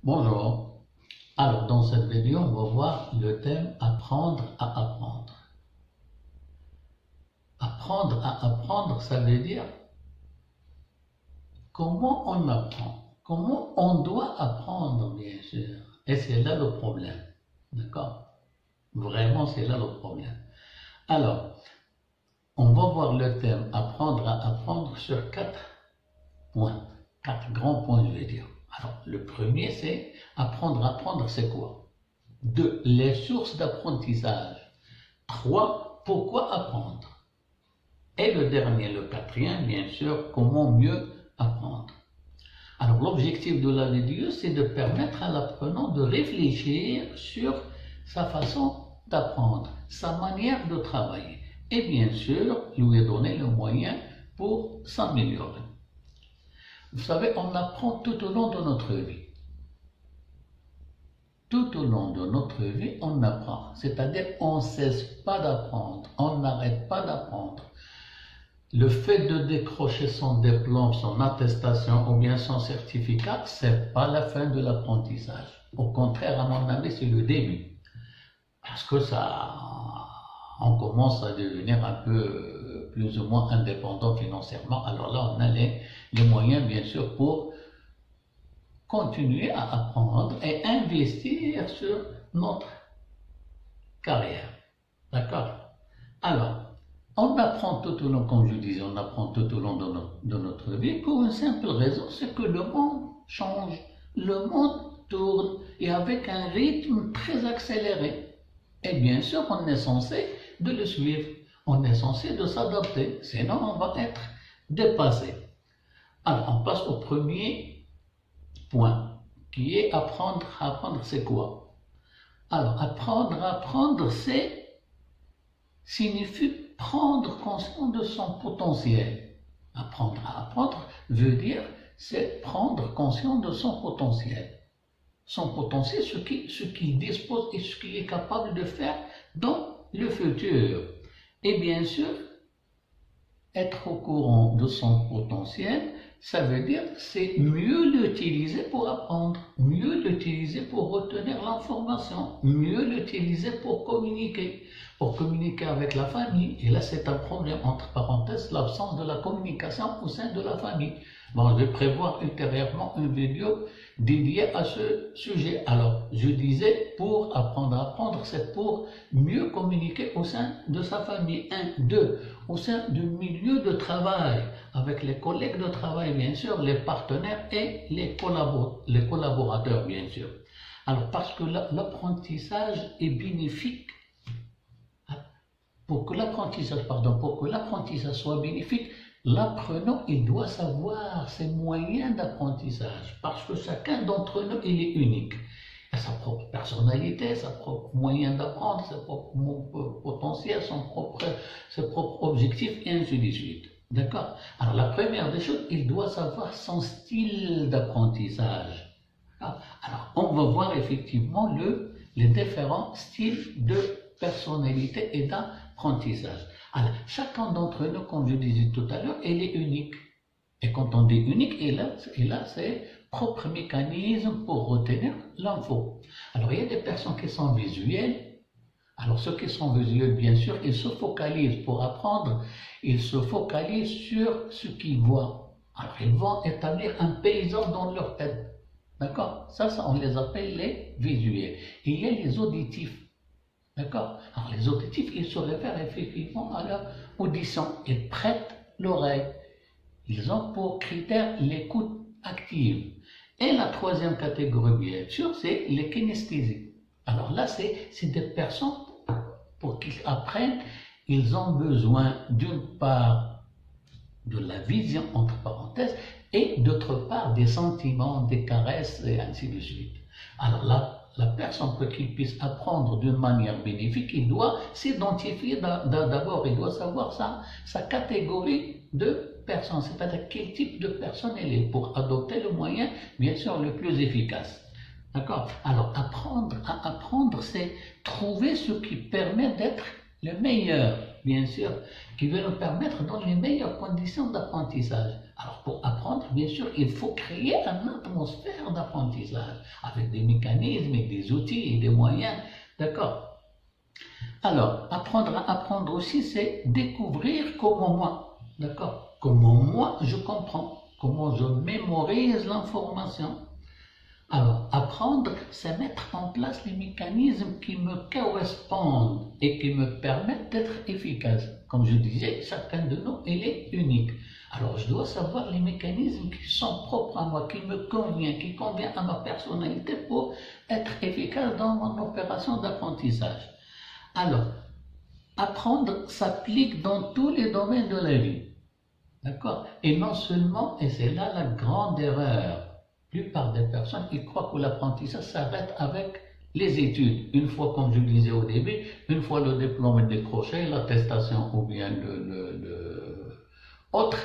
Bonjour. Alors, dans cette vidéo, on va voir le thème apprendre à apprendre. Apprendre à apprendre, ça veut dire comment on apprend, comment on doit apprendre, bien sûr. Et c'est là le problème. D'accord? Vraiment, c'est là le problème. Alors, on va voir le thème apprendre à apprendre sur 4 points, 4 grands points, je vais dire. Alors, le premier, c'est apprendre à apprendre, c'est quoi? 2. Les sources d'apprentissage. 3. Pourquoi apprendre? Et le dernier, le quatrième, bien sûr, comment mieux apprendre. Alors, l'objectif de la vidéo, c'est de permettre à l'apprenant de réfléchir sur sa façon d'apprendre, sa manière de travailler. Et bien sûr, lui donner le moyen pour s'améliorer. Vous savez, on apprend tout au long de notre vie. Tout au long de notre vie, on apprend. C'est-à-dire, on ne cesse pas d'apprendre. On n'arrête pas d'apprendre. Le fait de décrocher son diplôme, son attestation ou bien son certificat, ce n'est pas la fin de l'apprentissage. Au contraire, à mon avis, c'est le début. Parce que on commence à devenir un peu plus ou moins indépendant financièrement. Alors là, on a les moyens, bien sûr, pour continuer à apprendre et investir sur notre carrière. D'accord? Alors, on apprend tout au long, comme je disais, on apprend tout au long de notre vie pour une simple raison, c'est que le monde change, le monde tourne et avec un rythme très accéléré. Et bien sûr, on est censé de le suivre, on est censé de s'adapter, sinon on va être dépassé. Alors, on passe au premier point, qui est apprendre à apprendre, c'est quoi? Alors, apprendre à apprendre, signifie prendre conscience de son potentiel. Apprendre à apprendre veut dire, c'est prendre conscience de son potentiel. Son potentiel, ce qu'il dispose et ce qu'il est capable de faire dans le futur. Et bien sûr, être au courant de son potentiel, ça veut dire c'est mieux l'utiliser pour apprendre, mieux l'utiliser pour retenir l'information, mieux l'utiliser pour communiquer avec la famille. Et là, c'est un problème, entre parenthèses, l'absence de la communication au sein de la famille. Bon, je vais prévoir ultérieurement une vidéo dédiée à ce sujet. Alors, je disais, pour apprendre à apprendre, c'est pour mieux communiquer au sein de sa famille. 1, 2, au sein du milieu de travail, avec les collègues de travail, bien sûr, les partenaires et les collaborateurs, bien sûr. Alors, parce que l'apprentissage est bénéfique. Pour que l'apprentissage soit bénéfique, l'apprenant, il doit savoir ses moyens d'apprentissage, parce que chacun d'entre nous, il est unique. Il a sa propre personnalité, sa propre moyen d'apprendre, ses propres potentiels, ses propres objectifs, et ainsi de suite. D'accord? Alors, la première des choses, il doit savoir son style d'apprentissage. Alors, on va voir effectivement les différents styles de personnalité et d'apprentissage. Alors, chacun d'entre nous, comme je disais tout à l'heure, il est unique. Et quand on dit unique, il a ses propres mécanismes pour retenir l'info. Alors, il y a des personnes qui sont visuelles. Alors, ceux qui sont visuels, bien sûr, ils se focalisent pour apprendre. Ils se focalisent sur ce qu'ils voient. Alors, ils vont établir un paysage dans leur tête. D'accord? Ça, on les appelle les visuels. Et il y a les auditifs. D'accord? Alors, les auditifs, ils se réfèrent effectivement à leur audition. Ils prêtent l'oreille. Ils ont pour critère l'écoute active. Et la troisième catégorie, bien sûr, c'est les kinesthésies. Alors là, c'est des personnes, pour qu'ils apprennent, ils ont besoin d'une part de la vision, entre parenthèses, et d'autre part des sentiments, des caresses, et ainsi de suite. Alors là, la personne, pour qu'il puisse apprendre d'une manière bénéfique, il doit s'identifier d'abord, il doit savoir sa catégorie de personne, c'est-à-dire quel type de personne elle est, pour adopter le moyen, bien sûr, le plus efficace. D'accord? Alors, apprendre à apprendre, c'est trouver ce qui permet d'être le meilleur, bien sûr, qui va nous permettre dans les meilleures conditions d'apprentissage. Alors pour apprendre, bien sûr, il faut créer une atmosphère d'apprentissage avec des mécanismes et des outils et des moyens. D'accord? Alors, apprendre à apprendre aussi, c'est découvrir comment moi, d'accord? Comment moi je comprends, comment je mémorise l'information. Alors, apprendre, c'est mettre en place les mécanismes qui me correspondent et qui me permettent d'être efficace. Comme je disais, chacun de nous, il est unique. Alors, je dois savoir les mécanismes qui sont propres à moi, qui me conviennent, qui conviennent à ma personnalité pour être efficace dans mon opération d'apprentissage. Alors, apprendre s'applique dans tous les domaines de la vie. D'accord? Et non seulement, et c'est là la grande erreur, la plupart des personnes, ils croient que l'apprentissage s'arrête avec les études. Une fois, comme je le disais au début, une fois le diplôme est décroché, l'attestation ou bien autre,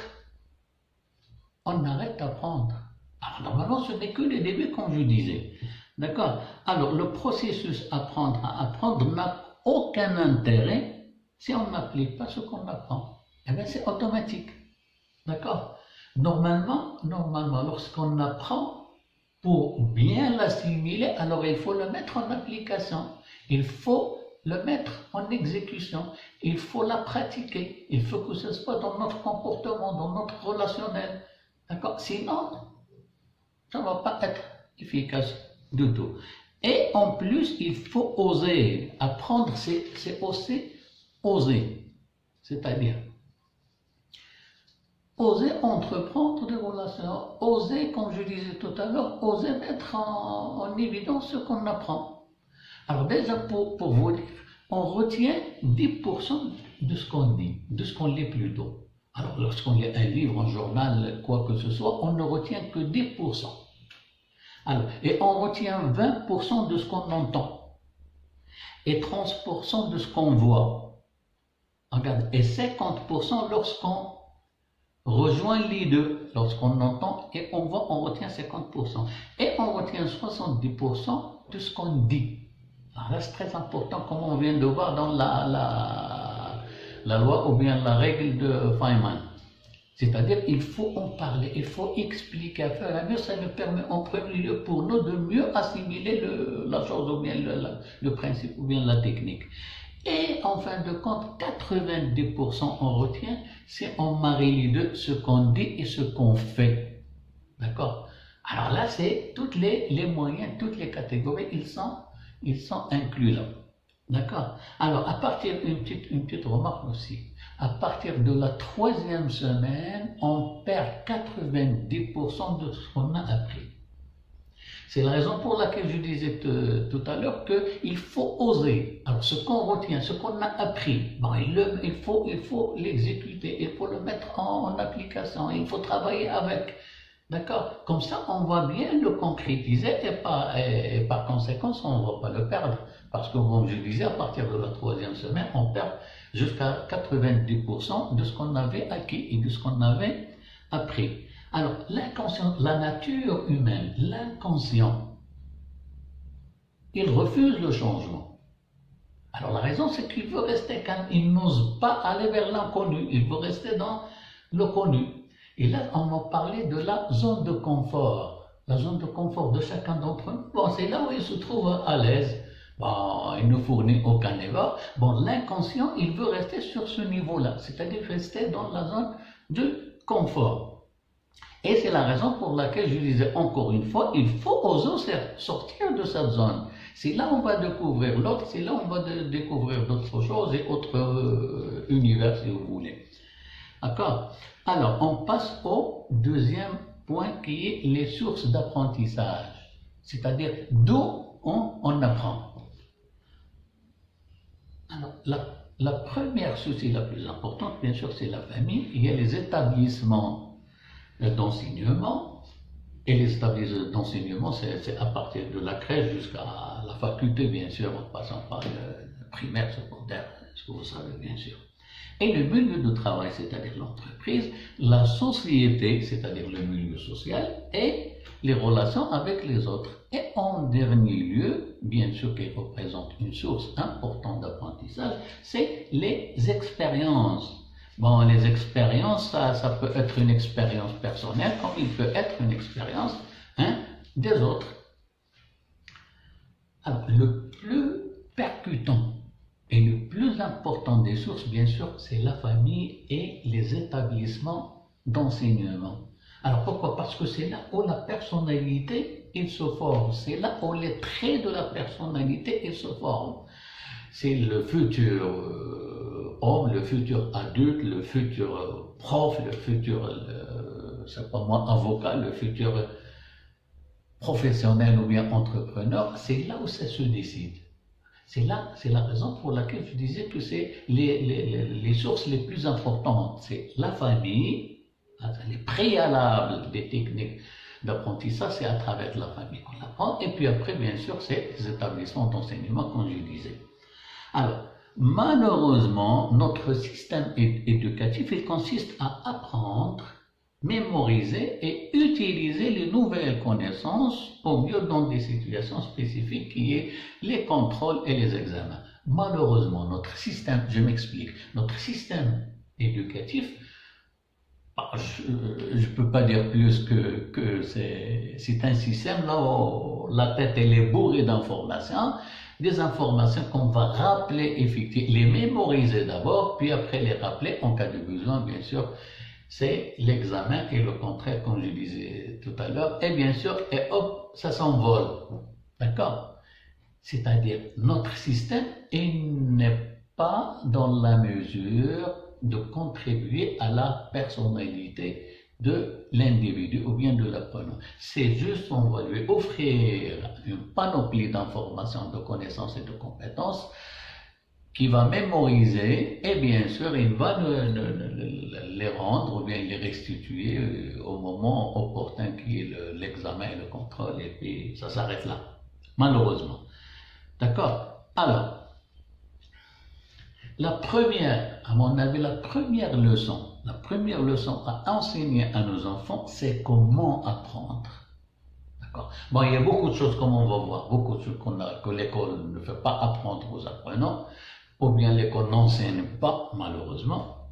on arrête d'apprendre. Alors normalement, ce n'est que le début, comme je disais. D'accord? Alors le processus apprendre à apprendre n'a aucun intérêt si on n'applique pas ce qu'on apprend. Eh bien, c'est automatique. D'accord? Normalement, lorsqu'on apprend, pour bien l'assimiler, alors il faut le mettre en application. Il faut le mettre en exécution. Il faut la pratiquer. Il faut que ce soit dans notre comportement, dans notre relationnel. D'accord? Sinon, ça ne va pas être efficace du tout. Et en plus, il faut oser. Apprendre, c'est aussi oser. C'est-à-dire, oser entreprendre des relations, oser, comme je disais tout à l'heure, oser mettre en évidence ce qu'on apprend. Alors déjà, pour vous dire, on retient 10% de ce qu'on dit, de ce qu'on lit plutôt. Alors lorsqu'on lit un livre, un journal, quoi que ce soit, on ne retient que 10%. Alors, et on retient 20% de ce qu'on entend, et 30% de ce qu'on voit. Regarde, et 50% lorsqu'on rejoint les deux, lorsqu'on entend et on voit, on retient 50%. Et on retient 70% de ce qu'on dit. Alors là, c'est très important, comme on vient de voir dans la loi ou bien la règle de Feynman. C'est-à-dire, il faut en parler, il faut expliquer, faire la mieux, ça nous permet en premier lieu pour nous de mieux assimiler la chose ou bien le principe ou bien la technique. Et en fin de compte, 90% on retient, c'est on marie les deux, ce qu'on dit et ce qu'on fait. D'accord? Alors là, c'est tous les moyens, toutes les catégories, ils sont inclus là. D'accord? Alors, à partir une petite remarque aussi. À partir de la 3e semaine, on perd 90% de ce qu'on a appris. C'est la raison pour laquelle je disais tout à l'heure qu'il faut oser. Alors, ce qu'on retient, ce qu'on a appris, il faut l'exécuter, il faut le mettre en application, il faut travailler avec. D'accord? Comme ça, on va bien le concrétiser et par conséquent, on ne va pas le perdre. Parce que, comme je disais, à partir de la 3e semaine, on perd jusqu'à 90% de ce qu'on avait acquis et de ce qu'on avait appris. Alors, l'inconscient, la nature humaine, l'inconscient, il refuse le changement. Alors, la raison, c'est qu'il veut rester calme. Il n'ose pas aller vers l'inconnu. Il veut rester dans le connu. Et là, on va parler de la zone de confort. La zone de confort de chacun d'entre nous. Bon, c'est là où il se trouve à l'aise. Bon, il ne fournit aucun effort. Bon, l'inconscient, il veut rester sur ce niveau-là. C'est-à-dire rester dans la zone de confort. Et c'est la raison pour laquelle je disais encore une fois, il faut oser sortir de cette zone. C'est là où on va découvrir l'autre, c'est là où on va découvrir d'autres choses et autres univers, si vous voulez. D'accord? Alors, on passe au deuxième point qui est les sources d'apprentissage. C'est-à-dire d'où on apprend. Alors, la première source et la plus importante, bien sûr, c'est la famille. Il y a les établissements d'enseignement, et les établissements d'enseignement, c'est à partir de la crèche jusqu'à la faculté, bien sûr, en passant par le primaire, secondaire, ce que vous savez, bien sûr. Et le milieu de travail, c'est-à-dire l'entreprise, la société, c'est-à-dire le milieu social, et les relations avec les autres. Et en dernier lieu, bien sûr, qui représente une source importante d'apprentissage, c'est les expériences. Bon, les expériences, ça peut être une expérience personnelle, comme il peut être une expérience hein, des autres. Alors, le plus percutant et le plus important des sources, bien sûr, c'est la famille et les établissements d'enseignement. Alors pourquoi? Parce que c'est là où la personnalité il se forme, c'est là où les traits de la personnalité ils se forment. C'est le futur homme, le futur adulte, le futur prof, le futur, c'est pas moi, avocat, le futur professionnel ou bien entrepreneur, c'est là où ça se décide. C'est là, c'est la raison pour laquelle je disais que c'est les sources les plus importantes. C'est la famille, les préalables des techniques d'apprentissage, c'est à travers la famille qu'on l'apprend. Et puis après, bien sûr, c'est les établissements d'enseignement, comme je disais. Alors, malheureusement, notre système éducatif, il consiste à apprendre, mémoriser et utiliser les nouvelles connaissances au mieux dans des situations spécifiques qui est les contrôles et les examens. Malheureusement, notre système, je m'explique, notre système éducatif, je ne peux pas dire plus que c'est un système là où la tête elle est bourrée d'informations, des informations qu'on va rappeler, effectivement, les mémoriser d'abord, puis après les rappeler en cas de besoin, bien sûr. C'est l'examen et le contraire, comme je disais tout à l'heure, et bien sûr, et hop, ça s'envole. D'accord? C'est-à-dire, notre système, il n'est pas dans la mesure de contribuer à la personnalité de l'individu ou bien de l'apprenant. C'est juste, on va lui offrir une panoplie d'informations, de connaissances et de compétences qui va mémoriser et bien sûr il va les rendre ou bien les restituer au moment opportun qui est l'examen et le contrôle et puis ça s'arrête là, malheureusement. D'accord? Alors, la première, à mon avis, la première leçon à enseigner à nos enfants, c'est comment apprendre. D'accord? Bon, il y a beaucoup de choses comme on va voir, beaucoup de choses que l'école ne fait pas apprendre aux apprenants, ou bien l'école n'enseigne pas, malheureusement.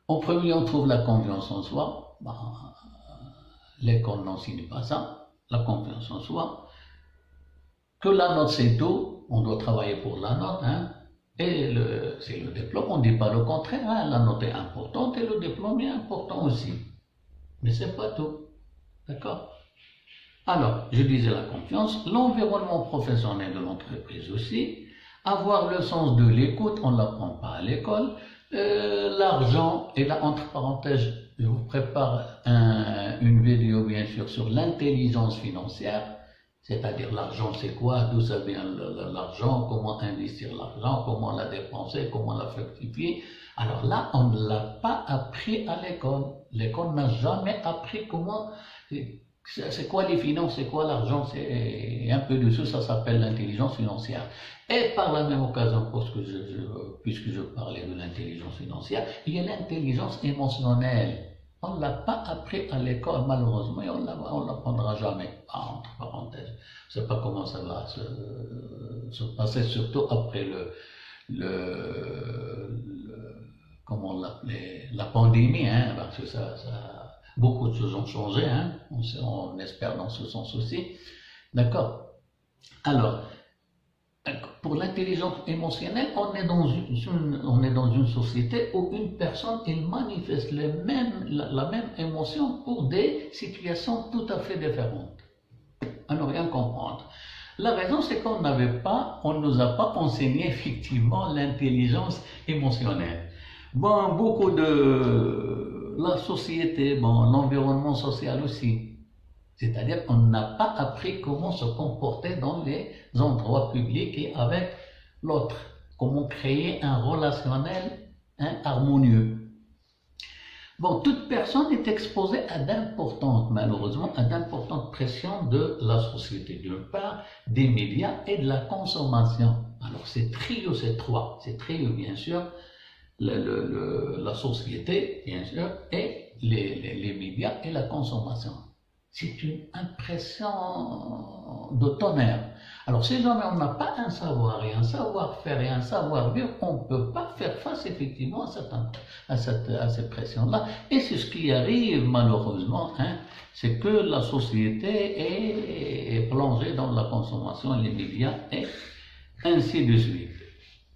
En premier, on trouve la confiance en soi. L'école n'enseigne pas ça, la confiance en soi. Que la note, c'est tout. On doit travailler pour la note, hein. Et c'est le diplôme, on ne dit pas le contraire, hein. La note est importante et le diplôme est important aussi. Mais c'est pas tout. D'accord? Alors, je disais la confiance, l'environnement professionnel de l'entreprise aussi, avoir le sens de l'écoute, on ne l'apprend pas à l'école, l'argent, et là, entre parenthèses, je vous prépare une vidéo, bien sûr, sur l'intelligence financière, c'est-à-dire l'argent, c'est quoi, d'où ça vient l'argent, comment investir l'argent, comment la dépenser, comment la fructifier. Alors là, on ne l'a pas appris à l'école. L'école n'a jamais appris comment, c'est quoi les finances, c'est quoi l'argent, c'est un peu dessous, ça s'appelle l'intelligence financière. Et par la même occasion, puisque je parlais de l'intelligence financière, il y a l'intelligence émotionnelle. On ne l'a pas appris à l'école, malheureusement, et on ne l'apprendra jamais. Entre parenthèses, je ne sais pas comment ça va se passer, surtout après comment on l'appelait, la pandémie, hein, parce que beaucoup de choses ont changé, hein, on espère dans ce sens aussi. D'accord? Alors, pour l'intelligence émotionnelle, on est dans une société où une personne elle manifeste la même émotion pour des situations tout à fait différentes. À ne rien comprendre. La raison, c'est qu'on ne nous a pas enseigné effectivement l'intelligence émotionnelle. Bon, beaucoup de la société, bon, l'environnement social aussi. C'est-à-dire qu'on n'a pas appris comment se comporter dans les endroits publics et avec l'autre. Comment créer un relationnel harmonieux. Bon, toute personne est exposée malheureusement, à d'importantes pressions de la société. D'une part, des médias et de la consommation. Alors, c'est trois. C'est trio, bien sûr, la société, bien sûr, et les médias et la consommation. c'est une impression de tonnerre. Alors si jamais on n'a pas un savoir et un savoir-faire et un savoir-vivre, on ne peut pas faire face effectivement à cette pression-là. Et c'est ce qui arrive malheureusement, hein, c'est que la société est plongée dans la consommation, les médias et ainsi de suite.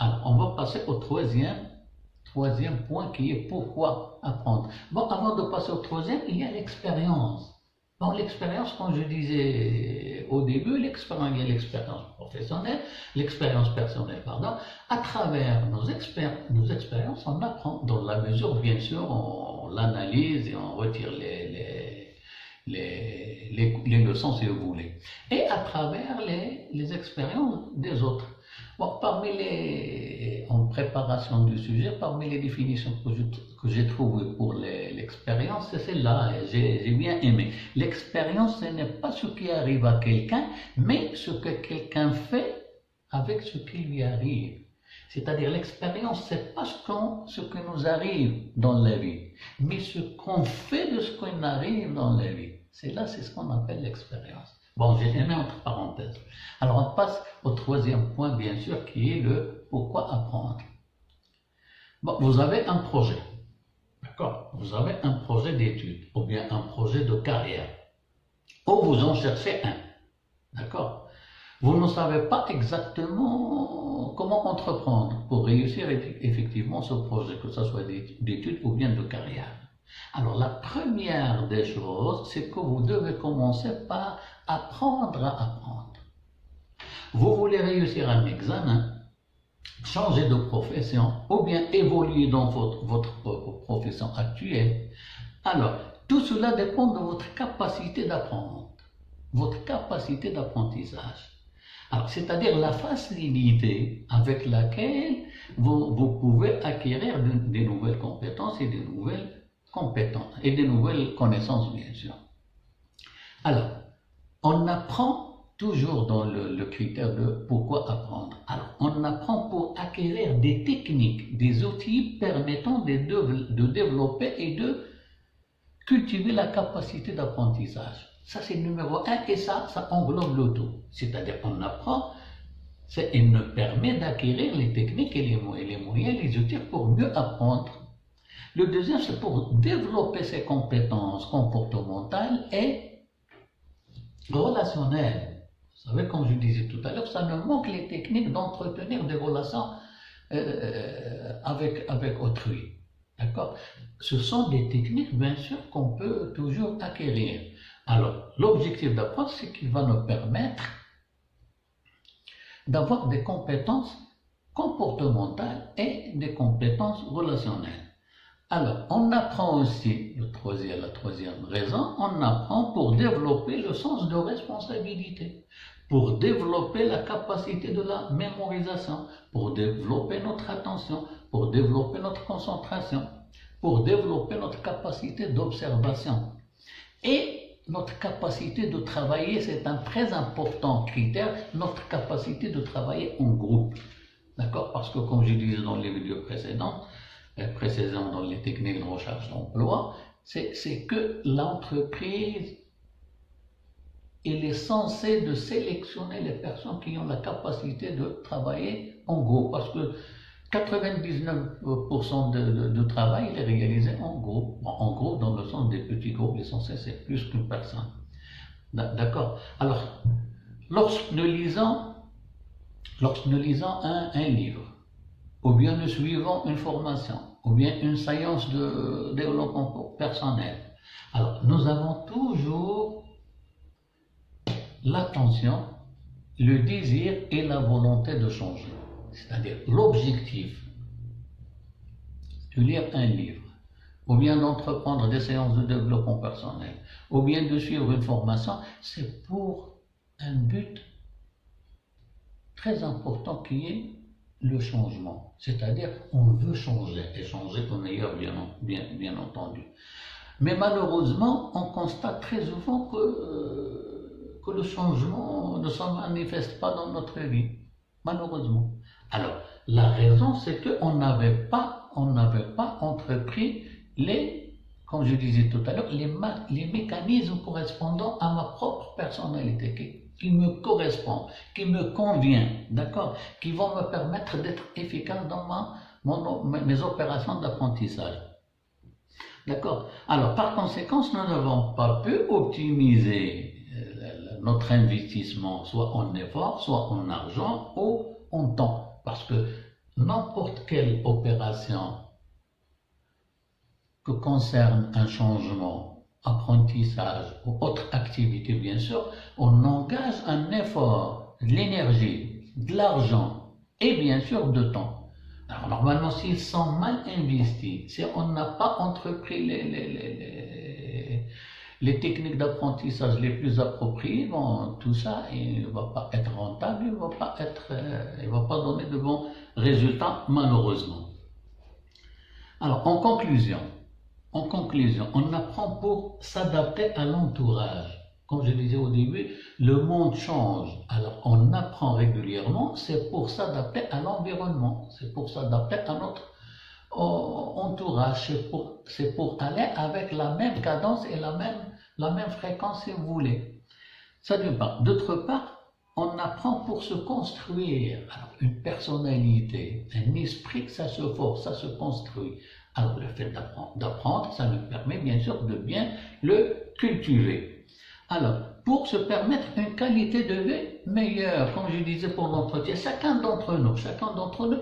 Alors on va passer au troisième point qui est pourquoi apprendre. Bon, avant de passer au troisième, il y a l'expérience. Bon, l'expérience, comme je disais au début, l'expérience, il y a l'expérience professionnelle, l'expérience personnelle, pardon. À travers nos expériences, on apprend dans la mesure, bien sûr, on l'analyse et on retire les leçons, si vous voulez. Et à travers les expériences des autres. Bon, en préparation du sujet, parmi les définitions que j'ai trouvées pour l'expérience, c'est celle-là, j'ai bien aimé. L'expérience, ce n'est pas ce qui arrive à quelqu'un, mais ce que quelqu'un fait avec ce qui lui arrive. C'est-à-dire l'expérience, c'est pas ce qui nous arrive dans la vie, mais ce qu'on fait de ce qui nous arrive dans la vie. C'est ce qu'on appelle l'expérience. Bon, j'ai aimé entre parenthèses. Alors on passe au troisième point, bien sûr, qui est le pourquoi apprendre. Bon, vous avez un projet, d'accord? Vous avez un projet d'études, ou bien un projet de carrière, ou vous en cherchez un, d'accord? Vous ne savez pas exactement comment entreprendre pour réussir effectivement ce projet, que ce soit d'études ou bien de carrière. Alors la première des choses, c'est que vous devez commencer par apprendre à apprendre. Vous voulez réussir un examen, changer de profession ou bien évoluer dans votre profession actuelle. Alors, tout cela dépend de votre capacité d'apprendre, votre capacité d'apprentissage. Alors, c'est-à-dire la facilité avec laquelle vous pouvez acquérir des nouvelles compétences et des nouvelles connaissances, bien sûr. Alors, on apprend toujours dans le critère de pourquoi apprendre. Alors, on apprend pour acquérir des techniques, des outils permettant de développer et de cultiver la capacité d'apprentissage. Ça, c'est le numéro un et ça englobe le tout. C'est-à-dire qu'on apprend, il nous permet d'acquérir les techniques et les moyens, les outils pour mieux apprendre. Le deuxième, c'est pour développer ses compétences comportementales et relationnelles. Vous savez, comme je disais tout à l'heure, ça nous manque les techniques d'entretenir des relations avec autrui. D'accord? Ce sont des techniques, bien sûr, qu'on peut toujours acquérir. Alors, l'objectif d'apprendre, c'est qu'il va nous permettre d'avoir des compétences comportementales et des compétences relationnelles. Alors, on apprend aussi, la troisième raison, on apprend pour développer le sens de responsabilité, pour développer la capacité de la mémorisation, pour développer notre attention, pour développer notre concentration, pour développer notre capacité d'observation. Et notre capacité de travailler, c'est un très important critère, notre capacité de travailler en groupe. D'accord? Parce que comme je disais dans les vidéos précédentes dans les techniques de recherche d'emploi, c'est que l'entreprise elle est censée de sélectionner les personnes qui ont la capacité de travailler en groupe, parce que 99% de travail il est réalisé en groupe. Bon, en groupe dans le sens des petits groupes, l'essentiel c'est plus qu'une personne. D'accord? Alors, lorsque nous lisons un livre, ou bien nous suivons une formation, ou bien une séance de développement personnel, alors nous avons toujours l'attention, le désir et la volonté de changer. C'est-à-dire l'objectif de lire un livre, ou bien d'entreprendre des séances de développement personnel, ou bien de suivre une formation, c'est pour un but très important qui est le changement. C'est-à-dire on veut changer, et changer au meilleur, bien entendu. Mais malheureusement, on constate très souvent que le changement ne se manifeste pas dans notre vie. Malheureusement. Alors, la raison, c'est qu'on n'avait pas entrepris les comme je disais tout à l'heure, les mécanismes correspondant à ma propre personnalité, qui me correspond, qui me convient, d'accord, qui vont me permettre d'être efficace dans mes opérations d'apprentissage. D'accord. Alors, par conséquent, nous n'avons pas pu optimiser notre investissement, soit en effort, soit en argent ou en temps. Parce que n'importe quelle opération que concerne un changement, apprentissage ou autre activité, bien sûr, on engage un effort, de l'énergie, de l'argent et bien sûr de temps. Alors normalement, s'ils sont mal investis, si on n'a pas entrepris les techniques d'apprentissage les plus appropriées, bon, tout ça, il ne va pas être rentable, il ne va pas donner de bons résultats, malheureusement. Alors, en conclusion, on apprend pour s'adapter à l'entourage. Comme je disais au début, le monde change. Alors, on apprend régulièrement, c'est pour s'adapter à l'environnement, c'est pour s'adapter à notre entourage, c'est pour aller avec la même cadence et la même fréquence, si vous voulez. Ça d'une part. D'autre part, on apprend pour se construire. Alors, une personnalité, un esprit, ça se force, ça se construit. Alors, le fait d'apprendre, ça nous permet bien sûr de bien le cultiver. Alors, pour se permettre une qualité de vie meilleure, comme je disais pour l'entretien, chacun d'entre nous,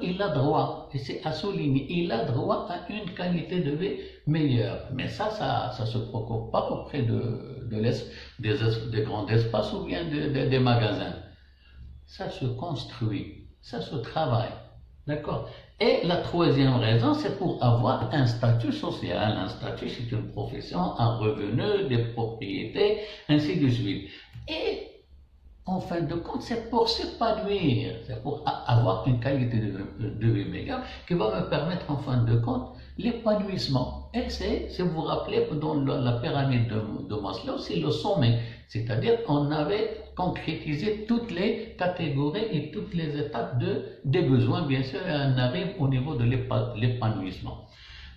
il a droit, et c'est à souligner, il a droit à une qualité de vie meilleure. Mais ça se procure pas auprès des grands espaces ou bien des magasins. Ça se construit, ça se travaille. D'accord? Et la troisième raison, c'est pour avoir un statut social. Un statut, c'est une profession, un revenu, des propriétés, ainsi de suite. Et en fin de compte, c'est pour s'épanouir, c'est pour avoir une qualité de vie meilleure qui va me permettre en fin de compte l'épanouissement. Et c'est, si vous vous rappelez, dans la pyramide de Maslow, c'est le sommet. C'est-à-dire qu'on avait concrétisé toutes les catégories et toutes les étapes des besoins, bien sûr, et on arrive au niveau de l'épanouissement.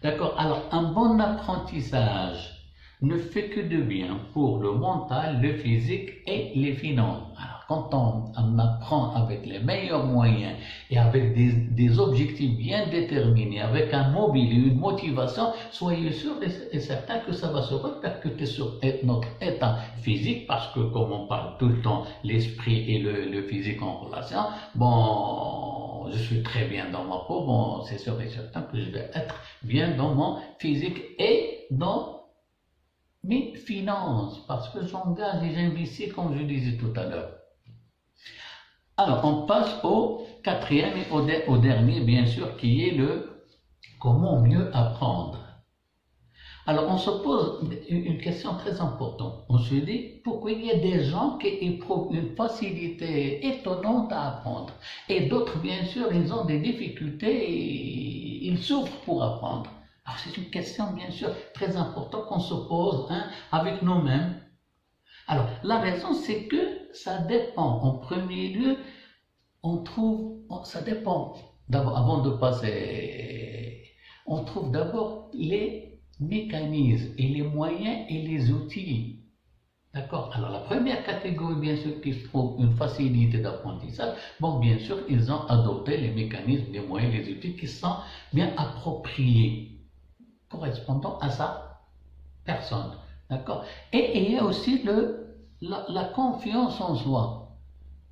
D'accord? Alors, un bon apprentissage ne fait que de bien pour le mental, le physique et les finances. Alors, quand on apprend avec les meilleurs moyens et avec des objectifs bien déterminés, avec un mobile et une motivation, soyez sûr et certain que ça va se répercuter sur notre état physique, parce que comme on parle tout le temps l'esprit et le physique en relation, bon, je suis très bien dans ma peau, bon, c'est sûr et certain que je vais être bien dans mon physique et dans mes finances, parce que j'engage et j'investis, comme je disais tout à l'heure. Alors, on passe au quatrième et au dernier, bien sûr, qui est le comment mieux apprendre. Alors, on se pose une question très importante. On se dit, pourquoi il y a des gens qui éprouvent une facilité étonnante à apprendre, et d'autres, bien sûr, ils ont des difficultés et ils souffrent pour apprendre. Alors, c'est une question, bien sûr, très importante qu'on se pose avec nous-mêmes. Alors, la raison, c'est que ça dépend. En premier lieu, ça dépend. D'abord, avant de passer, on trouve d'abord les mécanismes et les moyens et les outils. D'accord? Alors, la première catégorie, bien sûr, qui trouve une facilité d'apprentissage, bon, bien sûr, ils ont adopté les mécanismes, les moyens, les outils qui sont bien appropriés, correspondant à sa personne. D'accord? Et il y a aussi la confiance en soi.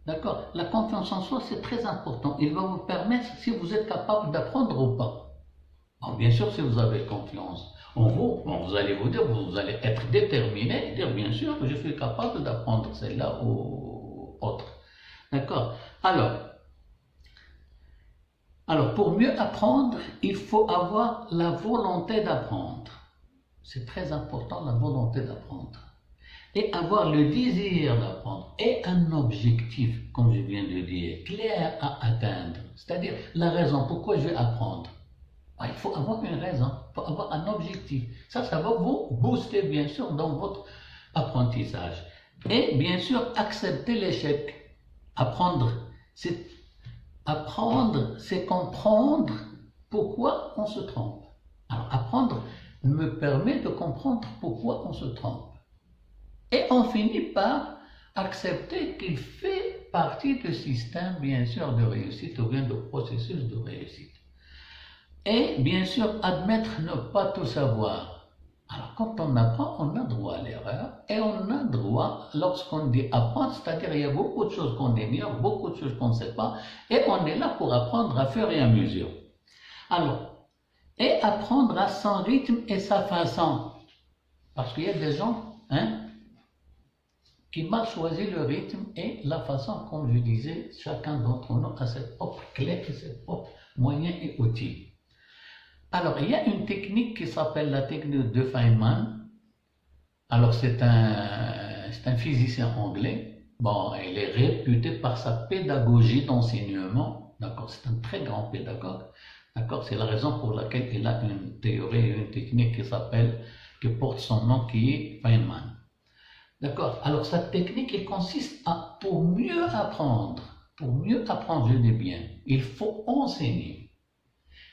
D'accord? La confiance en soi, c'est très important. Il va vous permettre si vous êtes capable d'apprendre ou pas. Bon, bien sûr, si vous avez confiance en vous, bon, vous allez vous dire, vous allez être déterminé, dire bien sûr que je suis capable d'apprendre celle-là ou autre. D'accord? Alors, pour mieux apprendre, il faut avoir la volonté d'apprendre. C'est très important, la volonté d'apprendre. Et avoir le désir d'apprendre. Et un objectif, comme je viens de dire, clair à atteindre. C'est-à-dire la raison pourquoi je vais apprendre. Il faut avoir une raison, il faut avoir un objectif. Ça va vous booster, bien sûr, dans votre apprentissage. Et bien sûr, accepter l'échec. Apprendre, c'est comprendre pourquoi on se trompe. Alors, apprendre, me permet de comprendre pourquoi on se trompe. Et on finit par accepter qu'il fait partie du système, bien sûr, de réussite ou bien de processus de réussite. Et bien sûr, admettre ne pas tout savoir. Alors, quand on apprend, on a droit à l'erreur et on a droit, lorsqu'on dit apprendre, c'est-à-dire il y a beaucoup de choses qu'on ignore, beaucoup de choses qu'on ne sait pas, et on est là pour apprendre à fur et à mesure. Alors, et apprendre à son rythme et sa façon. Parce qu'il y a des gens qui mal choisissent le rythme et la façon, comme je disais, chacun d'entre nous a ses propres clés et ses propres moyens et outils. Alors, il y a une technique qui s'appelle la technique de Feynman. Alors, c'est un physicien anglais. Bon, il est réputé par sa pédagogie d'enseignement. D'accord, c'est un très grand pédagogue. D'accord, c'est la raison pour laquelle il a une théorie, une technique qui porte son nom, qui est Feynman. D'accord, alors cette technique, elle consiste à, pour mieux apprendre, je dis bien, il faut enseigner.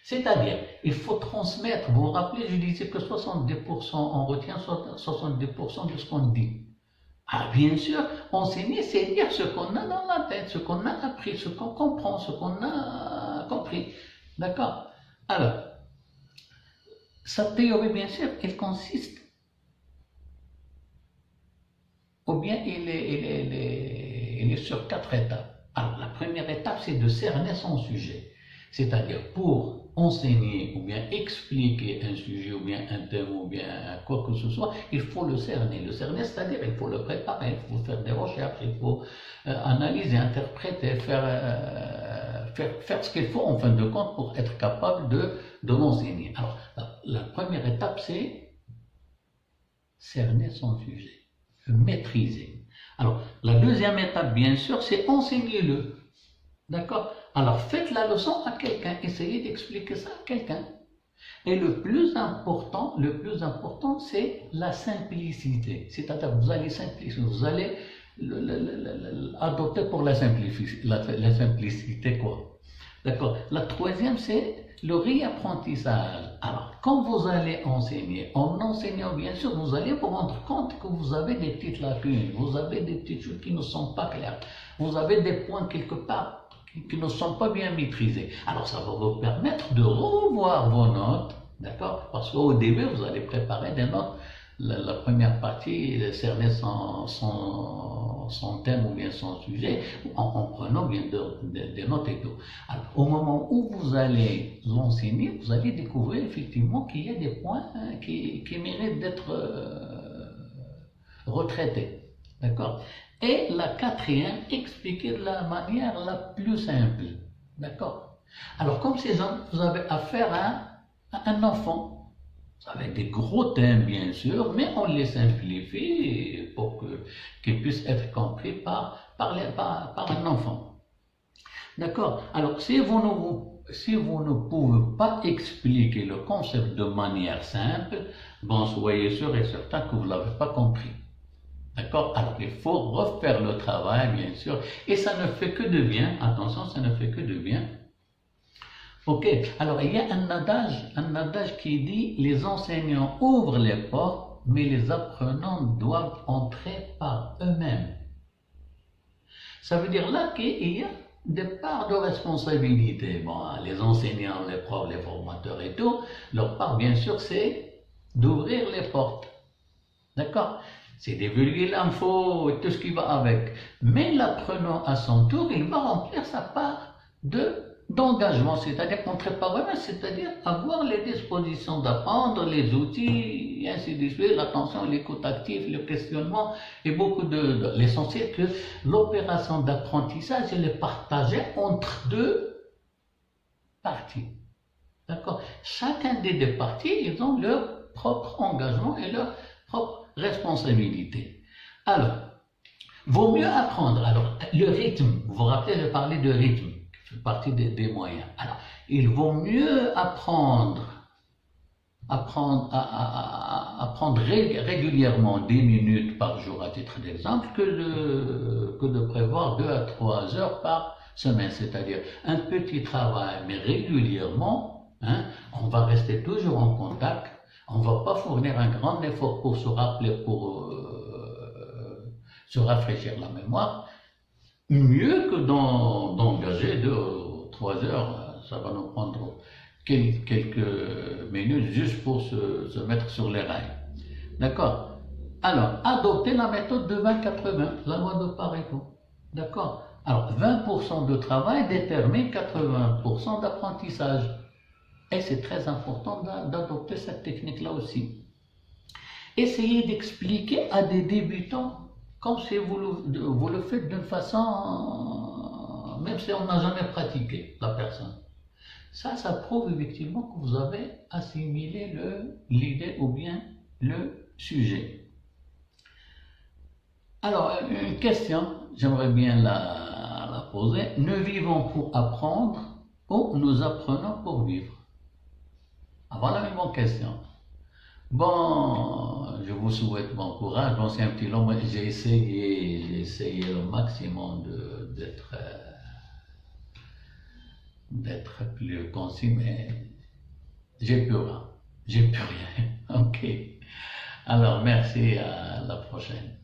C'est-à-dire, il faut transmettre. Vous vous rappelez, je disais que 70%, on retient 70% de ce qu'on dit. Ah, bien sûr, enseigner, c'est dire ce qu'on a dans la tête, ce qu'on a appris, ce qu'on comprend, ce qu'on a compris. D'accord? Alors, cette théorie, bien sûr, elle consiste, ou bien elle est sur 4 étapes. Alors, la première étape, c'est de cerner son sujet. C'est-à-dire, pour enseigner ou bien expliquer un sujet ou bien un thème ou bien quoi que ce soit, il faut le cerner. Le cerner, c'est-à-dire il faut le préparer, il faut faire des recherches, il faut analyser, interpréter, faire ce qu'il faut en fin de compte pour être capable de l'enseigner. Alors, la première étape, c'est cerner son sujet, maîtriser. Alors, la deuxième étape, bien sûr, c'est enseigner-le. D'accord? Alors, faites la leçon à quelqu'un, essayez d'expliquer ça à quelqu'un. Et le plus important, c'est la simplicité. C'est-à-dire, vous allez simplifier, vous allez adopter pour la simplicité, quoi. D'accord? La troisième, c'est le réapprentissage. Alors, quand vous allez enseigner, en enseignant, bien sûr, vous allez vous rendre compte que vous avez des petites lacunes, vous avez des petites choses qui ne sont pas claires, vous avez des points quelque part qui ne sont pas bien maîtrisés. Alors, ça va vous permettre de revoir vos notes, d'accord? Parce qu'au début, vous allez préparer des notes. La première partie, cerner son thème ou bien son sujet, en prenant bien des notes et tout. Alors, au moment où vous allez l'enseigner, vous allez découvrir effectivement qu'il y a des points qui méritent d'être retraités. D'accord? Et la quatrième, expliquer de la manière la plus simple. D'accord? Alors, comme ces gens, vous avez affaire à un enfant, avec des gros thèmes bien sûr, mais on les simplifie pour qu'ils puissent être compris par un enfant. D'accord? Alors, si vous ne pouvez pas expliquer le concept de manière simple, bon, soyez sûr et certain que vous ne l'avez pas compris. D'accord? Alors, il faut refaire le travail, bien sûr, et ça ne fait que de bien. Attention, ça ne fait que de bien. Ok, alors il y a un adage qui dit les enseignants ouvrent les portes, mais les apprenants doivent entrer par eux-mêmes. Ça veut dire là qu'il y a des parts de responsabilité. Bon, les enseignants, les profs, les formateurs et tout, leur part, bien sûr, c'est d'ouvrir les portes. D'accord? C'est divulguer l'info et tout ce qui va avec. Mais l'apprenant à son tour, il va remplir sa part d'engagement, c'est-à-dire entrer par eux-mêmes, c'est-à-dire avoir les dispositions d'apprendre, les outils, et ainsi de suite, l'attention, l'écoute active, le questionnement, et beaucoup l'essentiel que l'opération d'apprentissage, elle est partagée entre deux parties. D'accord? Chacun des deux parties, ils ont leur propre engagement et leur propre responsabilité. Alors, vaut mieux apprendre. Alors, le rythme, vous vous rappelez, je parlais de rythme, qui fait partie des moyens. Alors, il vaut mieux apprendre régulièrement 10 minutes par jour à titre d'exemple que de prévoir 2 à 3 heures par semaine, c'est-à-dire un petit travail, mais régulièrement, on va rester toujours en contact On ne va pas fournir un grand effort pour se rappeler, pour se rafraîchir la mémoire, mieux que d'engager 2 ou 3 heures. Ça va nous prendre quelques minutes juste pour se mettre sur les rails. D'accord? Alors, adopter la méthode de 20-80, la loi de Pareto. D'accord? Alors, 20% de travail détermine 80% d'apprentissage. Et c'est très important d'adopter cette technique-là aussi. Essayez d'expliquer à des débutants, comme si vous le faites d'une façon, même si on n'a jamais pratiqué la personne. Ça prouve effectivement que vous avez assimilé l'idée ou bien le sujet. Alors, une question, j'aimerais bien la poser. Nous vivons pour apprendre ou nous apprenons pour vivre? Voilà une bonne question. Bon, je vous souhaite bon courage. Bon, c'est un petit long, mais j'ai essayé le maximum d'être plus concis, mais j'ai peur. J'ai plus rien. Ok. Alors, merci, à la prochaine.